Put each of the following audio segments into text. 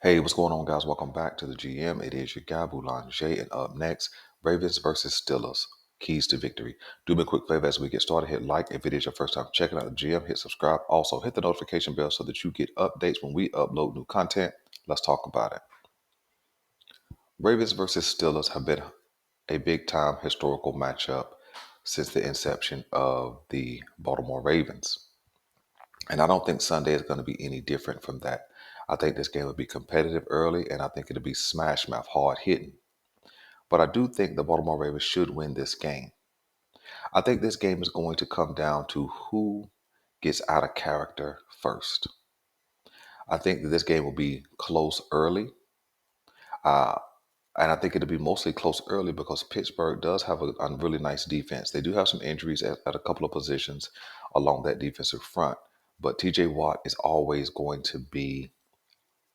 Hey, what's going on, guys? Welcome back to the GM. It is your guy, Boulanger, and up next, Ravens versus Steelers. Keys to victory. Do me a quick favor as we get started. Hit like if it is your first time checking out the GM. Hit subscribe. Also, hit the notification bell so that you get updates when we upload new content. Let's talk about it. Ravens versus Steelers have been a big time historical matchup since the inception of the Baltimore Ravens. And I don't think Sunday is going to be any different from that. I think this game will be competitive early, and I think it'll be smash mouth, hard hitting. But I do think the Baltimore Ravens should win this game. I think this game is going to come down to who gets out of character first. I think that this game will be close early. Uh, and I think it'll be mostly close early because Pittsburgh does have a really nice defense. They do have some injuries at a couple of positions along that defensive front. But TJ Watt is always going to be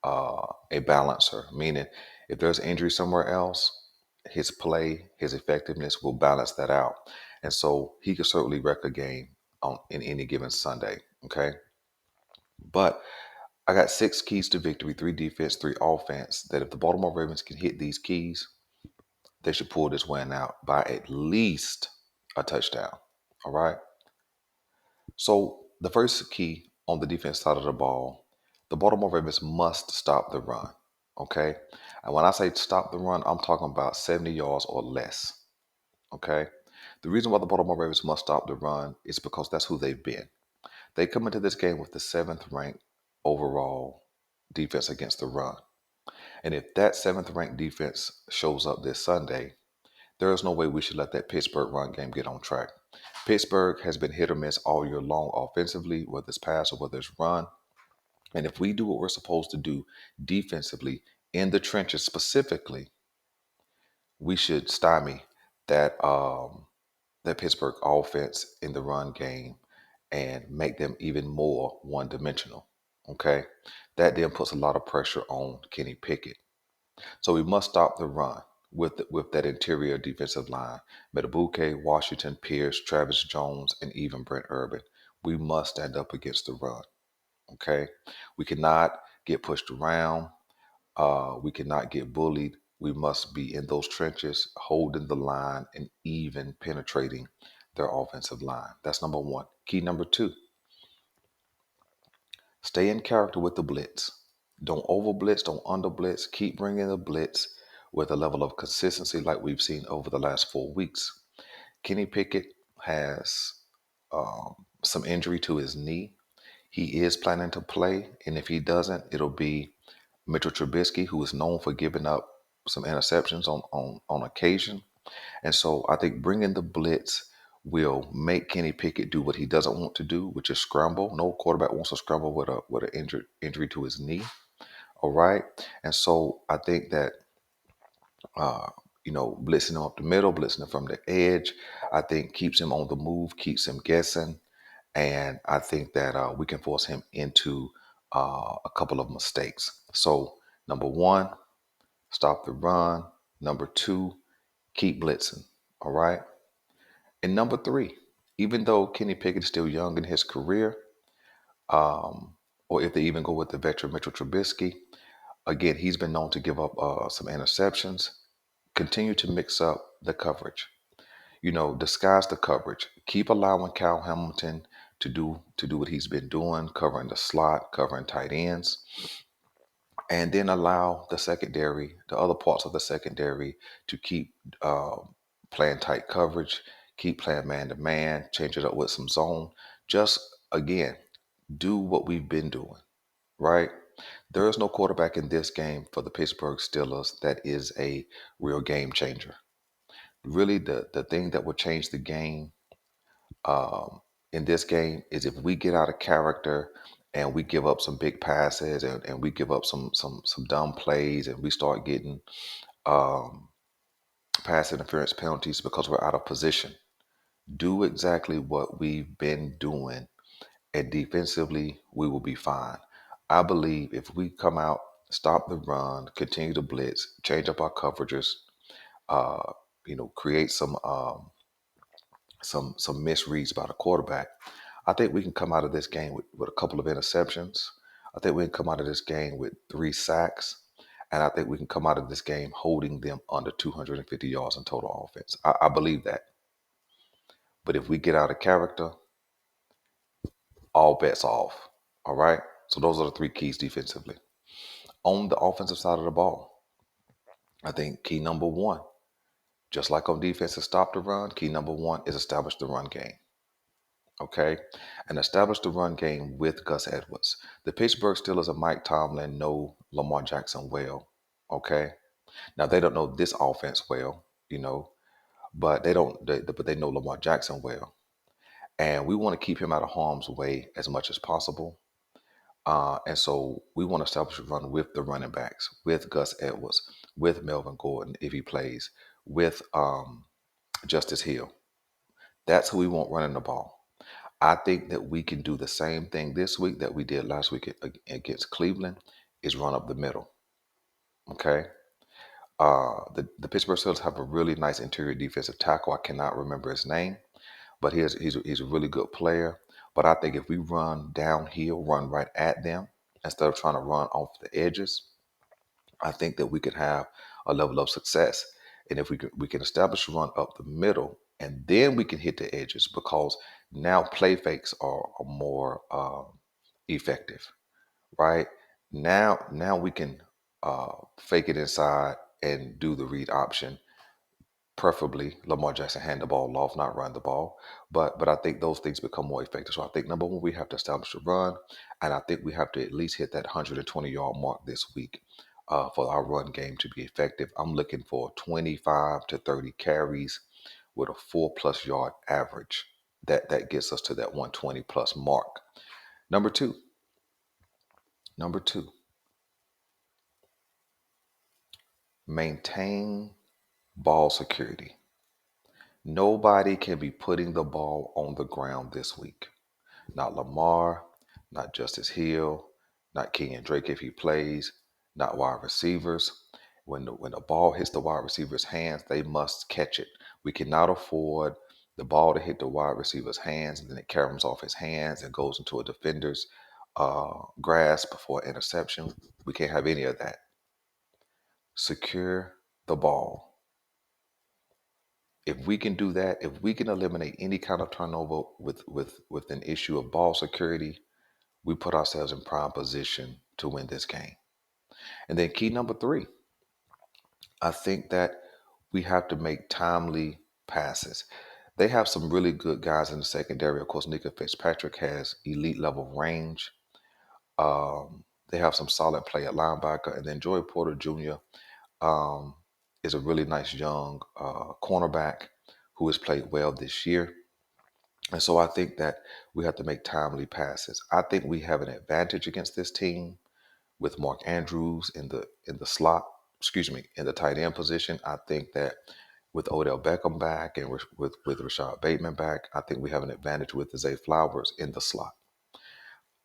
a balancer, meaning if there's injury somewhere else, his play, his effectiveness will balance that out. And so he could certainly wreck a game on in any given Sunday. Okay. But I got six keys to victory, three defense, three offense, that if the Baltimore Ravens can hit these keys, they should pull this win out by at least a touchdown. All right. So the first key on the defense side of the ball, the Baltimore Ravens must stop the run. Okay. And when I say stop the run, I'm talking about 70 yards or less. Okay. The reason why the Baltimore Ravens must stop the run is because that's who they've been. They come into this game with the seventh ranked overall defense against the run. And if that seventh ranked defense shows up this Sunday, there is no way we should let that Pittsburgh run game get on track. Pittsburgh has been hit or miss all year long offensively, whether it's pass or whether it's run. And if we do what we're supposed to do defensively in the trenches specifically, we should stymie that that Pittsburgh offense in the run game and make them even more one-dimensional. Okay, that then puts a lot of pressure on Kenny Pickett. So we must stop the run with that interior defensive line. Metabuke, Washington, Pierce, Travis Jones, and even Brent Urban. We must stand up against the run. Okay, we cannot get pushed around. We cannot get bullied. We must be in those trenches, holding the line and even penetrating their offensive line. That's number one. Key number two, stay in character with the blitz. Don't over blitz, don't under blitz. Keep bringing the blitz with a level of consistency like we've seen over the last 4 weeks. Kenny Pickett has some injury to his knee. He is planning to play, and if he doesn't, it'll be Mitchell Trubisky, who is known for giving up some interceptions on occasion. And so I think bringing the blitz will make Kenny Pickett do what he doesn't want to do, which is scramble. No quarterback wants to scramble with an injury to his knee. All right. And so I think that uh, blitzing him up the middle, blitzing him from the edge, I think keeps him on the move, keeps him guessing. And I think that we can force him into a couple of mistakes. So, number one, stop the run. Number two, keep blitzing. All right. And number three, even though Kenny Pickett is still young in his career, um, or if they even go with the veteran Mitchell Trubisky, again, he's been known to give up some interceptions. Continue to mix up the coverage. Disguise the coverage. Keep allowing Cal Hamilton to do what he's been doing, covering the slot, covering tight ends, and then allow the secondary, the other parts of the secondary, to keep playing tight coverage, keep playing man to man, change it up with some zone. Just again, do what we've been doing, right? There is no quarterback in this game for the Pittsburgh Steelers that is a real game changer. Really, the thing that will change the game um, in this game is if we get out of character and we give up some big passes and we give up some dumb plays and we start getting um, pass interference penalties because we're out of position. Do exactly what we've been doing, and defensively we will be fine. I believe if we come out, stop the run, continue to blitz, change up our coverages, uh, create some misreads by the quarterback, I think we can come out of this game with a couple of interceptions. I think we can come out of this game with 3 sacks. And I think we can come out of this game holding them under 250 yards in total offense. I believe that. But if we get out of character, all bets off. All right. So those are the three keys defensively. On the offensive side of the ball, I think key number one, just like on defense to stop the run, key number one is establish the run game. Okay. And establish the run game with Gus Edwards. The Pittsburgh Steelers and Mike Tomlin know Lamar Jackson well. Okay. Now they don't know this offense well, you know, but they know Lamar Jackson well. And we want to keep him out of harm's way as much as possible. And so we want to establish a run with the running backs, with Gus Edwards, with Melvin Gordon if he plays, with Justice Hill. That's who we want running the ball. I think that we can do the same thing this week that we did last week against Cleveland, is run up the middle. Okay. The Pittsburgh Steelers have a really nice interior defensive tackle. I cannot remember his name, but he's a really good player. But I think if we run downhill, run right at them instead of trying to run off the edges, I think that we could have a level of success. And if we can establish a run up the middle, and then we can hit the edges because now play fakes are more effective, right? Now we can fake it inside and do the read option, preferably Lamar Jackson hand the ball off, not run the ball. But I think those things become more effective. So I think number one, we have to establish a run, and I think we have to at least hit that 120-yard mark this week for our run game to be effective. I'm looking for 25 to 30 carries with a 4+ yard average. That gets us to that 120 plus mark. Number two, number two, maintain ball security. Nobody can be putting the ball on the ground this week. Not Lamar, not Justice Hill, not Kenyon Drake if he plays, not wide receivers. When the ball hits the wide receiver's hands, they must catch it. We cannot afford the ball to hit the wide receiver's hands and then it caroms off his hands and goes into a defender's grasp for interception. We can't have any of that. Secure the ball. If we can do that, if we can eliminate any kind of turnover with an issue of ball security, we put ourselves in prime position to win this game. And then key number three, I think that we have to make timely passes. They have some really good guys in the secondary. Of course, Nika Fitzpatrick has elite level range. They have some solid play at linebacker, and then Joey Porter Jr. Um, is a really nice young cornerback who has played well this year. And so I think that we have to make timely passes. I think we have an advantage against this team with Mark Andrews in the slot, excuse me, in the tight end position. I think that with Odell Beckham back and with Rashad Bateman back, I think we have an advantage with Zay Flowers in the slot.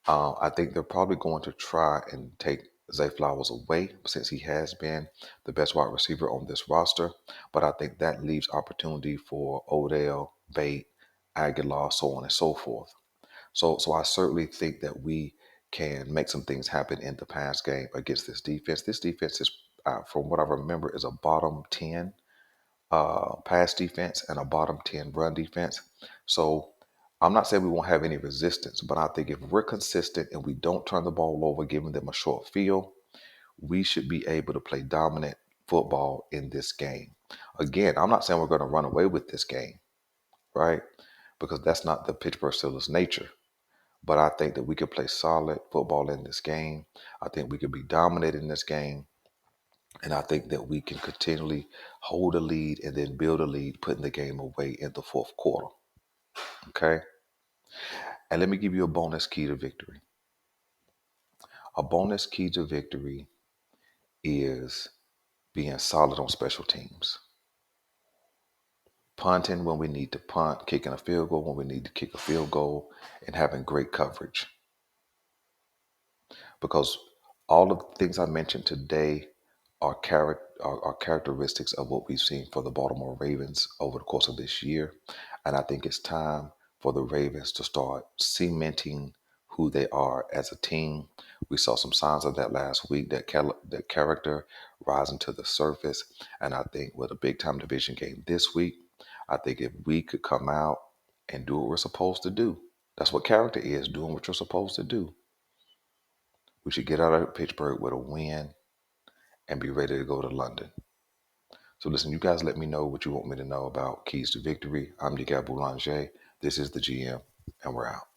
I think they're probably going to try and take Zay Flowers away since he has been the best wide receiver on this roster. But I think that leaves opportunity for Odell, Bate, Aguilar, so on and so forth. So I certainly think that we can make some things happen in the pass game against this defense. This defense is, from what I remember, is a bottom 10 pass defense and a bottom 10 run defense. So I'm not saying we won't have any resistance, but I think if we're consistent and we don't turn the ball over, giving them a short field, we should be able to play dominant football in this game. Again, I'm not saying we're going to run away with this game, right? Because that's not the Pittsburgh Steelers' nature. But I think that we could play solid football in this game. I think we could be dominant in this game. And I think that we can continually hold a lead and then build a lead, putting the game away in the fourth quarter. Okay? And let me give you a bonus key to victory. A bonus key to victory is being solid on special teams. Punting when we need to punt, kicking a field goal when we need to kick a field goal, and having great coverage. Because all of the things I mentioned today are characteristics of what we've seen for the Baltimore Ravens over the course of this year. And I think it's time for the Ravens to start cementing who they are as a team. We saw some signs of that last week, that character rising to the surface. And I think with a big time division game this week, I think if we could come out and do what we're supposed to do, that's what character is, doing what you're supposed to do. We should get out of Pittsburgh with a win and be ready to go to London. So listen, you guys let me know what you want me to know about Keys to Victory. I'm DeGab Boulanger. This is the GM, and we're out.